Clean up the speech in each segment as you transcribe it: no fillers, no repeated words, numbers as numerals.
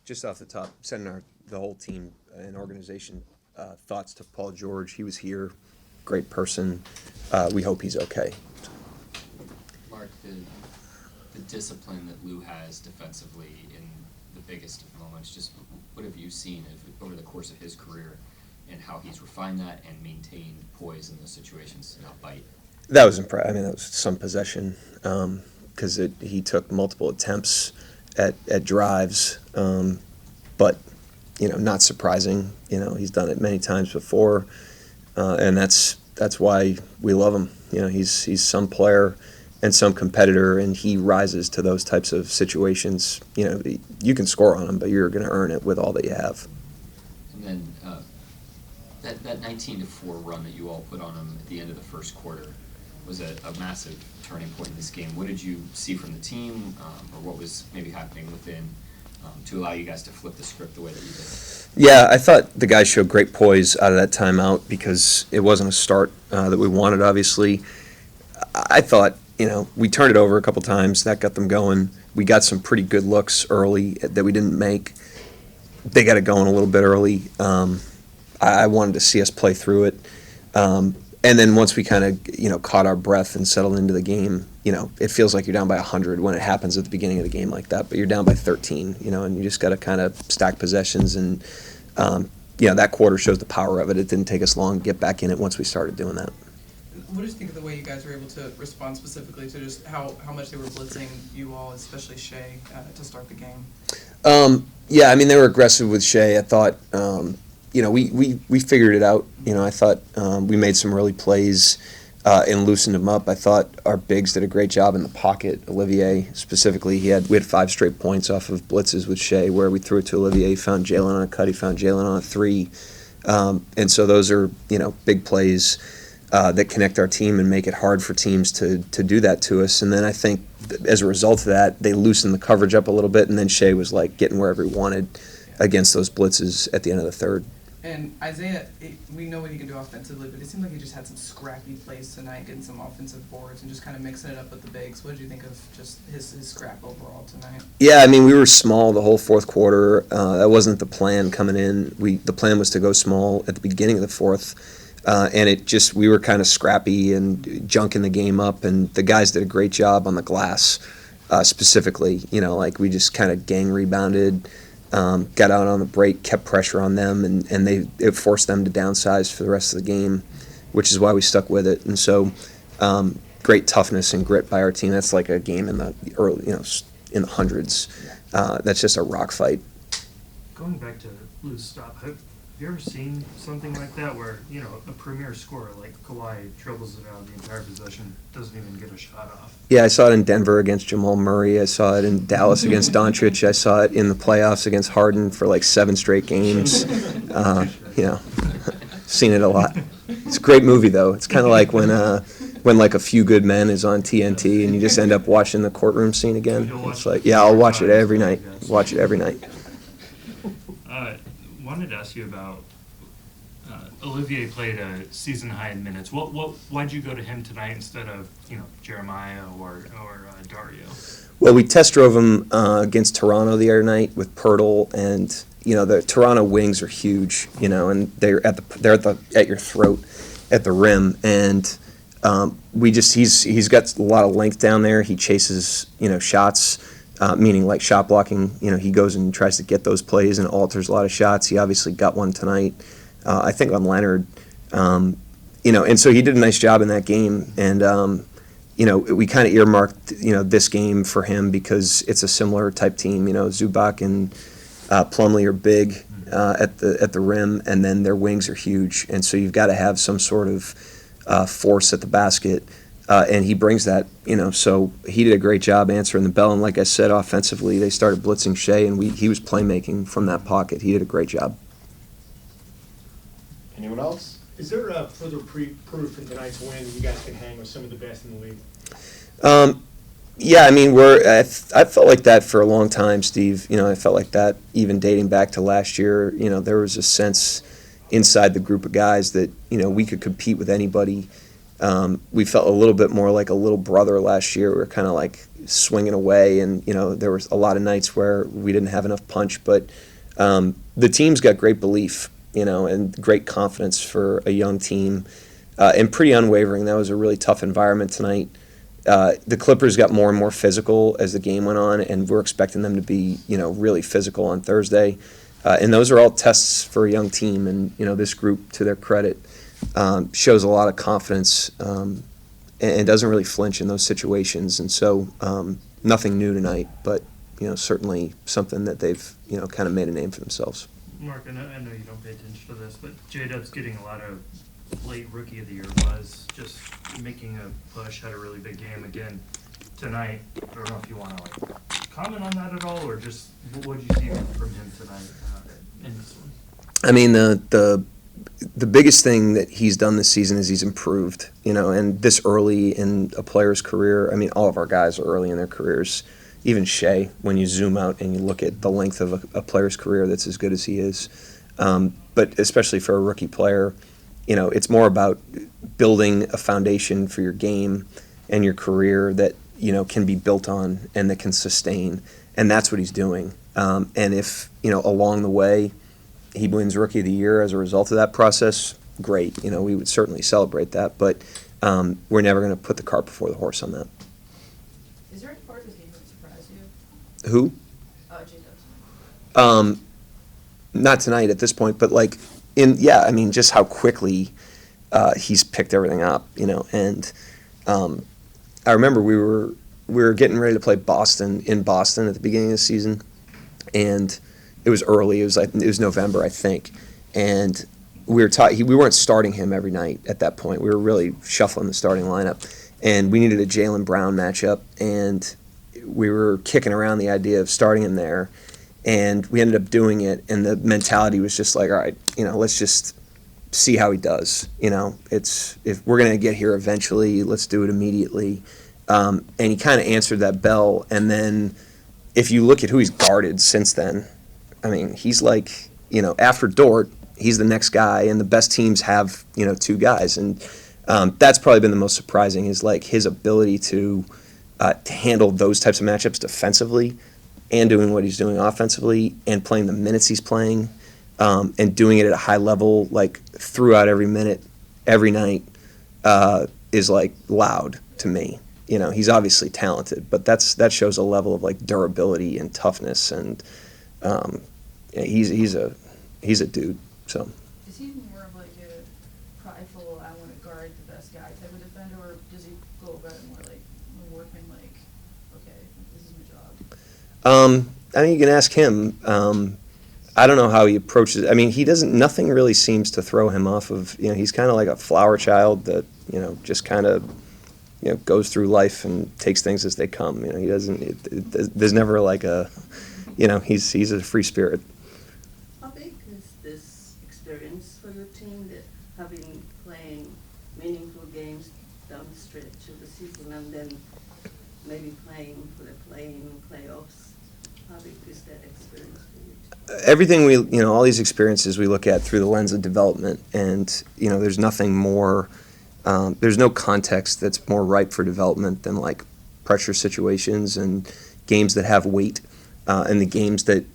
just off the top, sending the whole team and organization thoughts to Paul George. He was here, great person. We hope he's okay. Mark, the discipline that Lou has defensively in the biggest of moments, just what have you seen over the course of his career and how he's refined that and maintained poise in those situations to not bite? That was impressive. I mean, that was some possession because he took multiple attempts at drives, but not surprising. He's done it many times before, and that's why we love him. He's some player and some competitor, and he rises to those types of situations. You can score on him, but you're going to earn it with all that you have. And then that 19-4 run that you all put on him at the end of the first quarter was a massive turning point in this game. What did you see from the team, or what was maybe happening within to allow you guys to flip the script the way that you did? Yeah, I thought the guys showed great poise out of that timeout because it wasn't a start that we wanted, obviously. I thought, we turned it over a couple times. That got them going. We got some pretty good looks early that we didn't make. They got it going a little bit early. I wanted to see us play through it. And then once we kind of, caught our breath and settled into the game, it feels like you're down by 100 when it happens at the beginning of the game like that. But you're down by 13, and you just got to kind of stack possessions. And, that quarter shows the power of it. It didn't take us long to get back in it once we started doing that. What did you think of the way you guys were able to respond specifically to just how much they were blitzing you all, especially Shai, to start the game? Yeah, I mean, they were aggressive with Shai. I thought, we figured it out. I thought we made some early plays and loosened him up. I thought our bigs did a great job in the pocket. Olivier, specifically, we had 5 straight points off of blitzes with Shai where we threw it to Olivier. He found Jalen on a cut. He found Jalen on a 3. And so those are, big plays that connect our team and make it hard for teams to do that to us. And then I think as a result of that, they loosened the coverage up a little bit, and then Shai was getting wherever he wanted against those blitzes at the end of the third. And Isaiah, we know what he can do offensively, but it seemed like he just had some scrappy plays tonight, getting some offensive boards and just kind of mixing it up with the bigs. What did you think of just his scrap overall tonight? Yeah, I mean, we were small the whole fourth quarter. That wasn't the plan coming in. The plan was to go small at the beginning of the fourth, and we were kind of scrappy and junking the game up, and the guys did a great job on the glass, specifically. We just kind of gang rebounded. Got out on the break, kept pressure on them, and it forced them to downsize for the rest of the game, which is why we stuck with it. And so, great toughness and grit by our team. That's like a game in the early, in the hundreds. That's just a rock fight. Going back to Lou's stop, have you ever seen something like that where, a premier scorer like Kawhi dribbles it out the entire possession, doesn't even get a shot off? Yeah, I saw it in Denver against Jamal Murray. I saw it in Dallas against Doncic. I saw it in the playoffs against Harden for 7 straight games. Seen it a lot. It's a great movie, though. It's kind of like when A Few Good Men is on TNT and you just end up watching the courtroom scene again. It's I'll watch it every night. Watch it every night. Wanted to ask you about Olivier played a season high in minutes. Why'd you go to him tonight instead of Jeremiah or Dario? Well, we test drove him against Toronto the other night with Pirtle, and the Toronto wings are huge, and they're at your throat at the rim, and he's got a lot of length down there. He chases shots. Meaning shot blocking, he goes and tries to get those plays and alters a lot of shots. He obviously got one tonight, I think on Leonard, and so he did a nice job in that game. And, we kind of earmarked, this game for him because it's a similar type team. Zubac and Plumlee are big at the rim, and then their wings are huge. And so you've got to have some sort of force at the basket. And he brings that, so he did a great job answering the bell. And like I said, offensively, they started blitzing Shai, and he was playmaking from that pocket. He did a great job. Anyone else? Is there further proof in tonight's win that you guys can hang with some of the best in the league? Yeah, I mean, I felt like that for a long time, Steve. I felt like that even dating back to last year. There was a sense inside the group of guys that, we could compete with anybody. We felt a little bit more like a little brother last year. We were kind of like swinging away, and there was a lot of nights where we didn't have enough punch. But the team's got great belief, and great confidence for a young team, and pretty unwavering. That was a really tough environment tonight. The Clippers got more and more physical as the game went on, and we're expecting them to be, really physical on Thursday. And those are all tests for a young team, and this group, to their credit, shows a lot of confidence and doesn't really flinch in those situations. And so nothing new tonight, but certainly something that they've kind of made a name for themselves. Mark, I know you don't pay attention to this, but J-Dub's getting a lot of late Rookie of the Year buzz, just making a push, had a really big game again tonight. I don't know if you want to comment on that at all, or just what did you see from him tonight in this one? I mean, the biggest thing that he's done this season is he's improved, and this early in a player's career. I mean, all of our guys are early in their careers. Even Shai, when you zoom out and you look at the length of a player's career that's as good as he is. But especially for a rookie player, it's more about building a foundation for your game and your career that, can be built on and that can sustain. And that's what he's doing. And if, along the way, he wins Rookie of the Year as a result of that process, great. We would certainly celebrate that. But we're never going to put the cart before the horse on that. Is there any part of this game that surprised you? Who? J-Dubs. Not tonight at this point, but just how quickly he's picked everything up, and I remember we were getting ready to play Boston in Boston at the beginning of the season, and it was early. It was November, I think, and we weren't starting him every night at that point. We were really shuffling the starting lineup, and we needed a Jaylen Brown matchup, and we were kicking around the idea of starting him there. And we ended up doing it, and the mentality was just like, all right, let's just see how he does. If we're going to get here eventually, let's do it immediately. And he kind of answered that bell. And then if you look at who he's guarded since then, I mean, he's like, after Dort, he's the next guy, and the best teams have, two guys. And that's probably been the most surprising is like his ability to handle those types of matchups defensively, and doing what he's doing offensively, and playing the minutes he's playing, and doing it at a high level, like throughout every minute, every night, is like loud to me. He's obviously talented, but that shows a level of like durability and toughness, and he's a dude. So. Is he more of like a prideful, I want to guard the best guy type of defender, or does he go about it more like workman, like, okay, this is my job? I mean, you can ask him. I don't know how he approaches it. I mean, nothing really seems to throw him off of, he's kind of like a flower child that, just kind of, goes through life and takes things as they come. He doesn't, there's never like a, he's a free spirit. How big is this experience for your team, that playing meaningful games down the stretch of the season, and then maybe playing for the play-in playoffs? How big is that experience for you? Everything all these experiences we look at through the lens of development, and there's nothing more. There's no context that's more ripe for development than like pressure situations and games that have weight, and the games that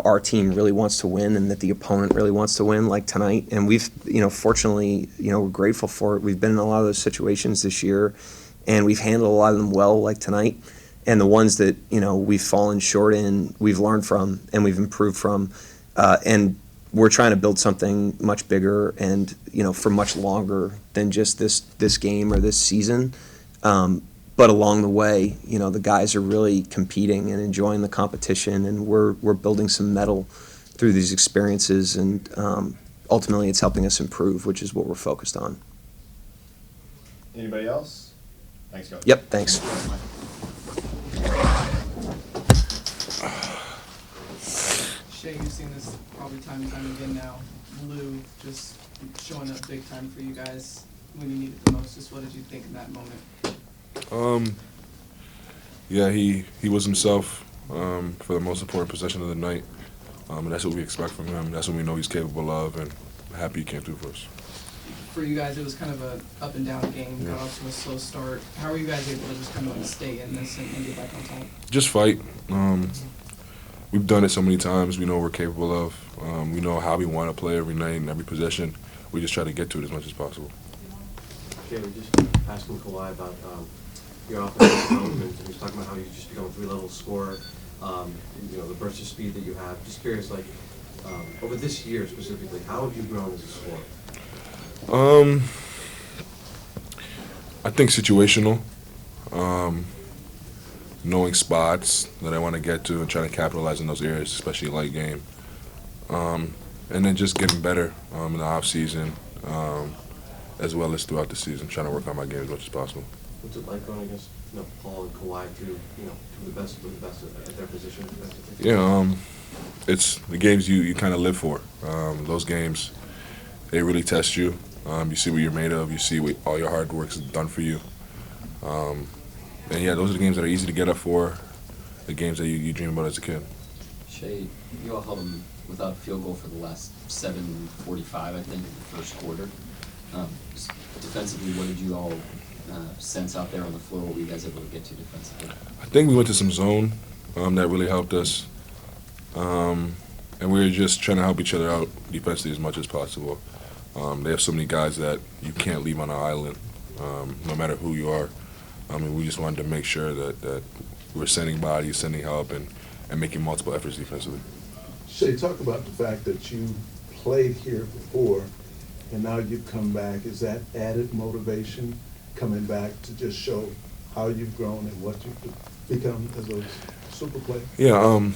our team really wants to win and that the opponent really wants to win, like tonight. And we've fortunately we're grateful for it. We've been in a lot of those situations this year, and we've handled a lot of them well, like tonight. And the ones that we've fallen short in, we've learned from and we've improved from, and we're trying to build something much bigger and for much longer than just this game or this season. But along the way, the guys are really competing and enjoying the competition, and we're building some mettle through these experiences, and ultimately it's helping us improve, which is what we're focused on. Anybody else? Thanks, Coach. Yep, thanks. Shai, you've seen this probably time and time again now. Lou just showing up big time for you guys when you need it the most. Just what did you think in that moment? Yeah, he was himself for the most important possession of the night, and that's what we expect from him. That's what we know he's capable of, and I'm happy he came through for us. for you guys, it was kind of a up and down game, got off to a slow start. How were you guys able to just kind of stay in this and get back on top? Just fight. We've done it so many times. We know what we're capable of. We know how we want to play every night and every possession. We just try to get to it as much as possible. Jay, we just asking Kawhi about your offensive development, and he's talking about how you just become a three-level scorer. You know, the burst of speed that you have. Just curious, like over this year specifically, how have you grown as a scorer? I think situational. Knowing spots that I want to get to and trying to capitalize in those areas, especially late game. And then just getting better in the off season, as well as throughout the season, trying to work on my game as much as possible. What's it like going against Paul and Kawhi, two of the best at their position? Yeah, it's the games you kind of live for. Those games, they really test you. You see what you're made of. You see what all your hard work has done for you. And yeah, those are the games that are easy to get up for, the games that you dream about as a kid. Shai, you all held them without a field goal for the last 7:45, I think, in the first quarter. Just defensively, what did you all sense out there on the floor? What were you guys able to get to defensively? I think we went to some zone that really helped us. And we were just trying to help each other out defensively as much as possible. They have so many guys that you can't leave on an island, no matter who you are. I mean, we just wanted to make sure that we're sending bodies, sending help, and making multiple efforts defensively. Shai, talk about the fact that you played here before, and now you've come back. Is that added motivation coming back to just show how you've grown and what you've become as a super player? Yeah,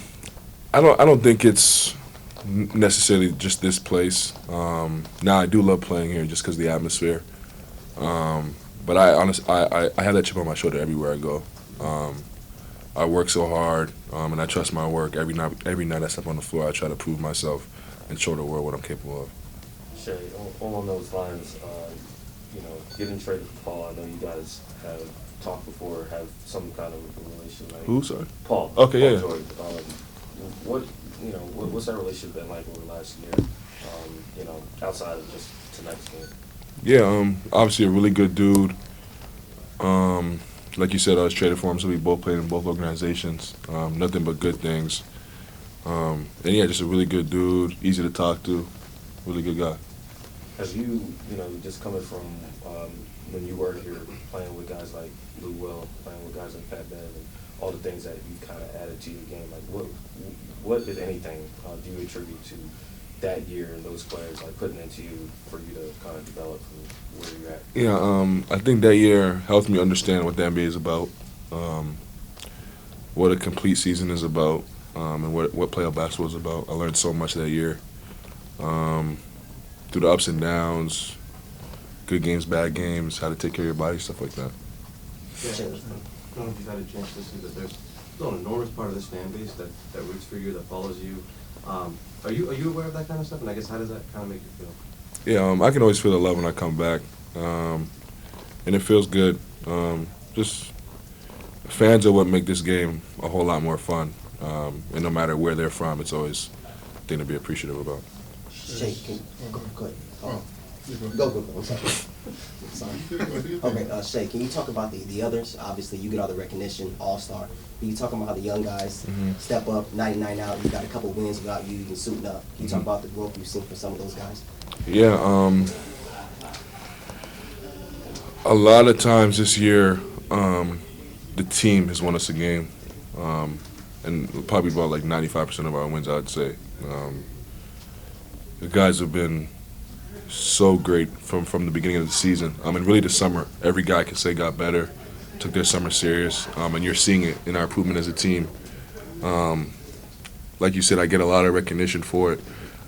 I don't think it's necessarily just this place. Now I do love playing here just because of the atmosphere. But I have that chip on my shoulder everywhere I go. I work so hard, and I trust my work. Every night I step on the floor, I try to prove myself and show the world what I'm capable of. Shai, on those lines, getting traded for Paul, I know you guys have talked before, have some kind of relation. Like Who, sorry? Paul. Okay, Paul yeah. George. What's that relationship been like over the last year? Outside of just tonight's game. Yeah, obviously a really good dude. Like you said, I was traded for him, so we both played in both organizations. Nothing but good things. And yeah, just a really good dude, easy to talk to, really good guy. Have you, just coming from when you were here, playing with guys like Lou Will, playing with guys like Pat Bev, and all the things that you've kind of added to your game, like what if anything, do you attribute to that year and those players like putting into you for you to kind of develop from where you're at? Yeah, I think that year helped me understand what the NBA is about, what a complete season is about, and what playoff basketball is about. I learned so much that year, through the ups and downs, good games, bad games, how to take care of your body, stuff like that. Yeah, I don't know if you've had a chance to see that there's still an enormous part of this fan base that roots for you, that follows you. Are you aware of that kind of stuff? And I guess how does that kind of make you feel? Yeah, I can always feel the love when I come back, and it feels good. Just fans are what make this game a whole lot more fun, and no matter where they're from, it's always a thing to be appreciative about. Shai, go ahead. Go. I'm sorry. Okay, Shai, can you talk about the others? Obviously, you get all the recognition, all-star. But you talk about how the young guys step up, night in, night out. You got a couple wins without you even suiting up. Can you talk about the growth you've seen from some of those guys? Yeah, a lot of times this year, the team has won us a game, and probably about like 95% of our wins, I'd say. The guys have been so great from the beginning of the season. And really the summer, every guy can say got better, took their summer serious, and you're seeing it in our improvement as a team. Like you said, I get a lot of recognition for it,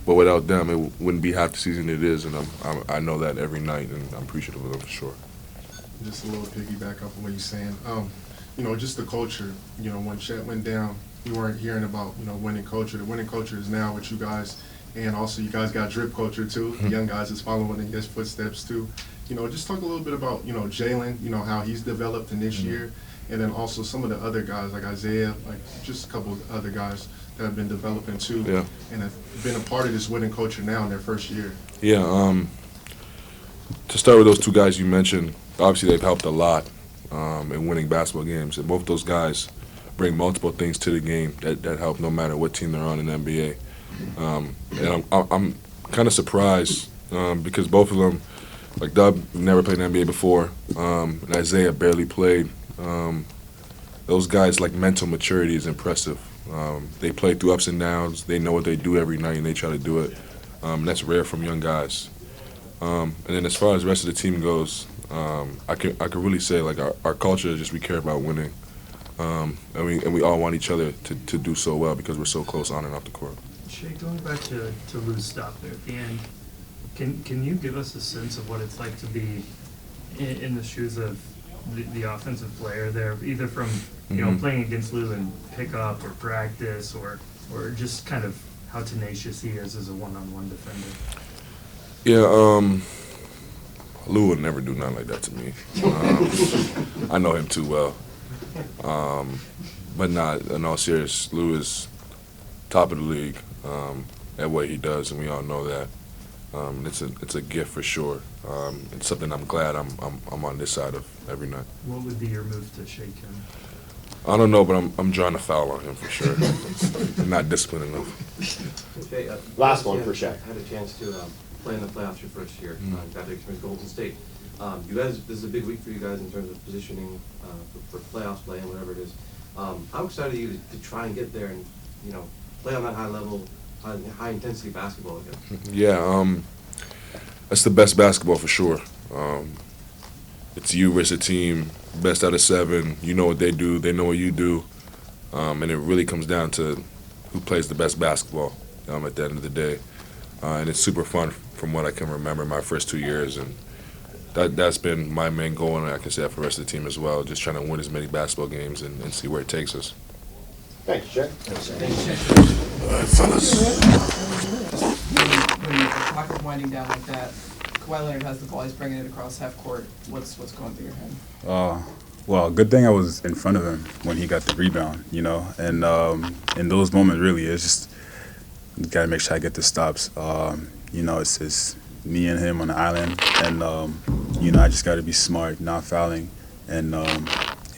but without them, it wouldn't be half the season it is, and I know that every night, and I'm appreciative of them for sure. Just a little piggyback off of what you're saying. Just the culture. When Chet went down, you weren't hearing about, winning culture. The winning culture is now with you guys. And also, you guys got drip culture, too. The young guys is following in his footsteps, too. Just talk a little bit about, Jalen, how he's developed in this year. And then also some of the other guys, like Isaiah, like just a couple of other guys that have been developing, too. Yeah. And have been a part of this winning culture now in their first year. Yeah, To start with those two guys you mentioned, obviously they've helped a lot in winning basketball games, and both those guys bring multiple things to the game that help no matter what team they're on in the NBA. And I'm kind of surprised because both of them, like Dub, never played in the NBA before, and Isaiah barely played. Those guys, like, mental maturity is impressive. They play through ups and downs. They know what they do every night, and they try to do it. That's rare from young guys. And then as far as the rest of the team goes, I could really say, like, our culture is just we care about winning. And we all want each other to do so well because we're so close on and off the court. Shai, going back to Lou's stop there at the end, can you give us a sense of what it's like to be in the shoes of the offensive player there, either from playing against Lou and pick up or practice, or just kind of how tenacious he is as a one-on-one defender? Yeah, Lou would never do nothing like that to me. I know him too well. But in all seriousness, Lou is top of the league at what he does, and we all know that. It's a gift for sure. It's something I'm glad I'm on this side of every night. What would be your move to shake him? I don't know, but I'm drawing a foul on him for sure. I'm not disciplined enough. Okay, Last one for Shai. Had a chance to play in the playoffs your first year. Got to experience Golden State. You guys, this is a big week for you guys in terms of positioning for playoffs play and whatever it is. How excited are you to try and get there and play on that high level, high intensity basketball again? Yeah, that's the best basketball for sure. It's you versus a team, best out of 7. You know what they do, they know what you do, and it really comes down to who plays the best basketball at the end of the day. And it's super fun from what I can remember my first 2 years, and that's been my main goal, and I can say that for the rest of the team as well, just trying to win as many basketball games and see where it takes us. Thanks, Shai. All right, fellas. When the clock is winding down like that, Kawhi Leonard has the ball, he's bringing it across half court. What's going through your head? Well, good thing I was in front of him when he got the rebound, and in those moments, really, it's just you gotta make sure I get the stops. It's me and him on the island, and I just gotta be smart, not fouling, and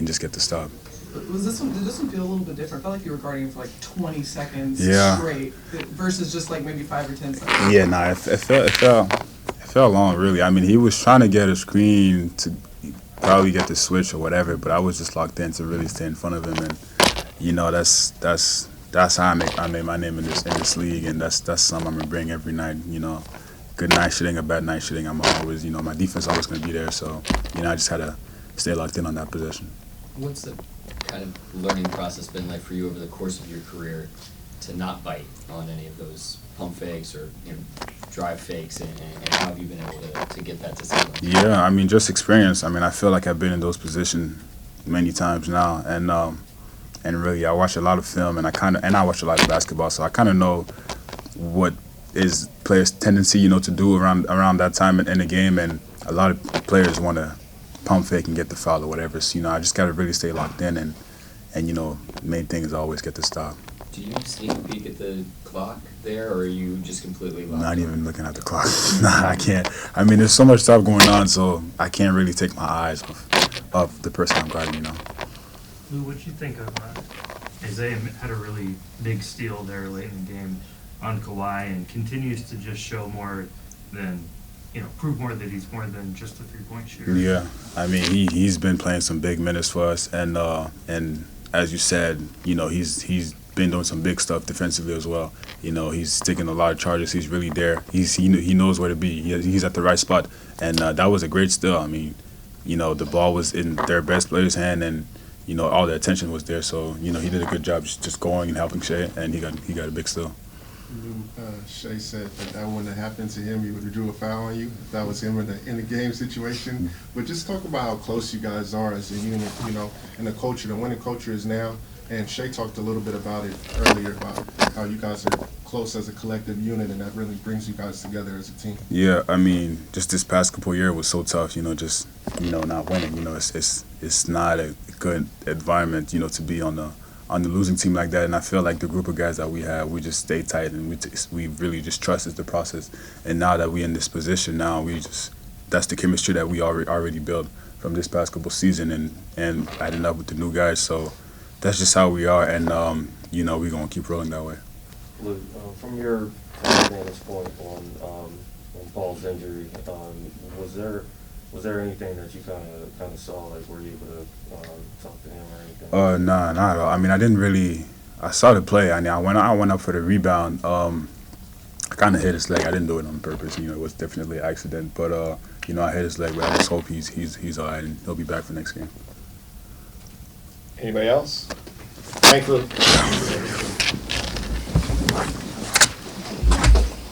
just get the stop. Did this one feel a little bit different? I felt like you were guarding him for like 20 seconds straight versus just like maybe 5 or 10 seconds. Yeah, it felt long, really. I mean, he was trying to get a screen to probably get the switch or whatever, but I was just locked in to really stay in front of him, and that's how I made my name in this league, and that's something I'm gonna bring every night. Good night shooting or bad night shooting, I'm always my defense always gonna be there. So I just gotta stay locked in on that position. What's the kind of learning process been like for you over the course of your career to not bite on any of those pump fakes or drive fakes, and how have you been able to get that discipline? Yeah, I mean, just experience. I mean, I feel like I've been in those positions many times now, and really I watch a lot of film, and I watch a lot of basketball, so I kind of know what is players' tendency, to do around that time in the game, and a lot of players want to pump fake and get the foul or whatever. So I just got to really stay locked in, and main thing is always get the stop. Do you sneak a peek at the clock there, or are you just completely locked? Not even looking at the clock. Nah, I can't. I mean, there's so much stuff going on, so I can't really take my eyes off the person I'm guarding. Lou, what'd you think of Isaiah had a really big steal there late in the game on Kawhi, and continues to just show more than, prove more that he's more than just a three-point shooter. Yeah, I mean, he's been playing some big minutes for us, and as you said, he's been doing some big stuff defensively as well. He's taking a lot of charges. He's really there. He knows where to be. He's at the right spot, and that was a great steal. I mean, the ball was in their best player's hand, and all the attention was there. So he did a good job just going and helping Shai, and he got a big steal. Shai said that wouldn't have happened to him. He would have drew a foul on you if that was him in the game situation. But just talk about how close you guys are as a unit, and the culture, the winning culture is now. And Shai talked a little bit about it earlier, about how you guys are close as a collective unit, and that really brings you guys together as a team. Yeah, I mean, just this past couple year was so tough, just not winning. It's not a good environment, to be on the losing team like that. And I feel like the group of guys that we have, we just stay tight, and we really just trusted the process. And now that we're in this position, now we just that's the chemistry that we already built from this basketball season, and adding up with the new guys. So that's just how we are, and we're gonna keep rolling that way. Luke, from your vantage point on Paul's injury, was there anything that you kind of saw, like were you able to talk to him or anything? Nah, not at all. I mean, I didn't really. I saw the play. I went up for the rebound. I kind of hit his leg. I didn't do it on purpose. It was definitely an accident. But I hit his leg. But I just hope he's all right and he'll be back for next game. Anybody else? Thanks, Luke.